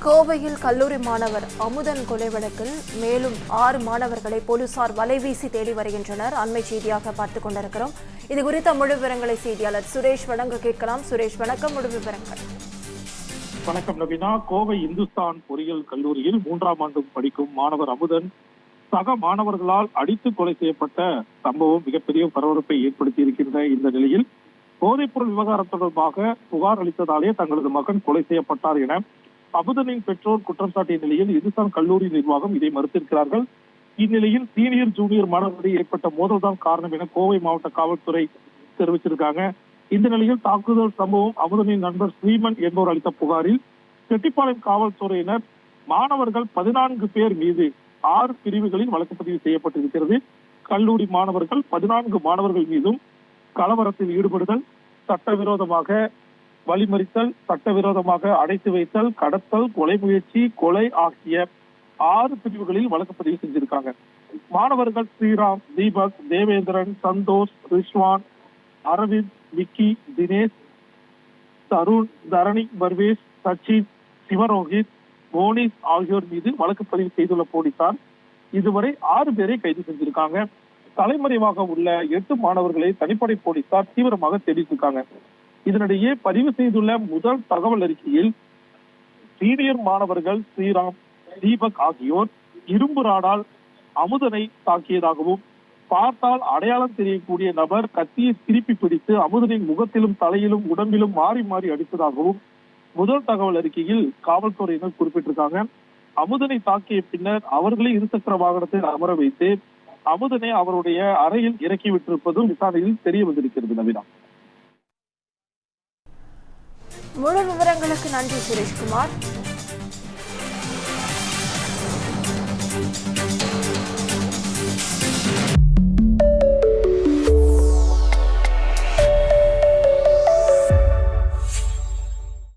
கோவையில் கல்லூரி மாணவர் அமுதன் கொலை வழக்கில் மேலும் 6 மாணவர்களை போலீசார் வலைவீசி தேடி வருகின்றனர். அண்மை செய்தியாக பார்த்துக் கொண்டிருக்கிறோம். இது குறித்த முழு விவரங்களை செய்தியாளர் சுரேஷ் வழங்க கேட்கலாம். சுரேஷ், வணக்கம். முழு விவரங்கள். வணக்கம் நவீனா. கோவை இந்துஸ்தான் பொறியியல் கல்லூரியில் 3ஆம் ஆண்டு படிக்கும் மாணவர் அமுதன் சக மாணவர்களால் அடித்து கொலை செய்யப்பட்ட சம்பவம் மிகப்பெரிய பரபரப்பை ஏற்படுத்தி இருக்கின்ற இந்த நிலையில் போதைப்பொருள் விவகாரம் தொடர்பாக புகார் அளித்ததாலே தங்களது மகன் கொலை செய்யப்பட்டார் என அமுதனின் பெற்றோர் குற்றம் சாட்டிய நிலையில் இந்துஸ்தான் கல்லூரி நிர்வாகம் இதை மறுத்திருக்கிறார்கள். இந்நிலையில் சீனியர் ஜூனியர் மாணவர்களிடையே ஏற்பட்ட மோதல் தான் காரணம் என கோவை மாவட்ட காவல்துறை தெரிவிச்சிருக்காங்க. இந்த நிலையில் தாக்குதல் சம்பவம் அமுதனின் நண்பர் ஸ்ரீமன் என்பவர் அளித்த புகாரில் செட்டிப்பாளையம் காவல்துறையினர் மாணவர்கள் 14 பேர் மீது 6 பிரிவுகளில் வழக்கு பதிவு செய்யப்பட்டிருக்கிறது. கல்லூரி மாணவர்கள் 14 மாணவர்கள் மீதும் கலவரத்தில் ஈடுபடுதல், சட்டவிரோதமாக வழிமறித்தல், சட்டவிரோதமாக அடைத்து வைத்தல், கடத்தல், கொலை முயற்சி, கொலை ஆகிய 6 பிரிவுகளில் வழக்கு பதிவு செஞ்சிருக்காங்க. மாணவர்கள் ஸ்ரீராம், தீபக், தேவேந்திரன், சந்தோஷ், ரிஷ்வான், அரவிந்த், விக்கி, தினேஷ், தருண், தரணி, பர்வேஷ், சச்சின், சிவரோஹித், மோனிஸ் ஆகியோர் மீது வழக்கு பதிவு செய்துள்ள போலீசார் இதுவரை 6 பேரை கைது செஞ்சிருக்காங்க. தலைமறைவாக உள்ள 8 மாணவர்களை தனிப்படை போலீசார் தீவிரமாக தேடியிருக்காங்க. இதனிடையே பதிவு செய்துள்ள முதல் தகவல் அறிக்கையில் சீனியர் மாணவர்கள் ஸ்ரீராம், தீபக் ஆகியோர் இரும்பு ராடால் அமுதனை தாக்கியதாகவும், பார்த்தால் அடையாளம் தெரியக்கூடிய நபர் கத்தியை திருப்பி பிடித்து அமுதனின் முகத்திலும் தலையிலும் உடம்பிலும் மாறி மாறி அடித்ததாகவும் முதல் தகவல் அறிக்கையில் காவல்துறையினர் குறிப்பிட்டிருக்காங்க. அமுதனை தாக்கிய பின்னர் அவர்களை இருசக்கர வாகனத்தில் அமர வைத்து அமுதனை அவருடைய அறையில் இறக்கி விட்டிருப்பதும் விசாரணையில் தெரிய வந்திருக்கிறது. நவீனா, முழு விவரங்களுக்கு நன்றி சுரேஷ்குமார்.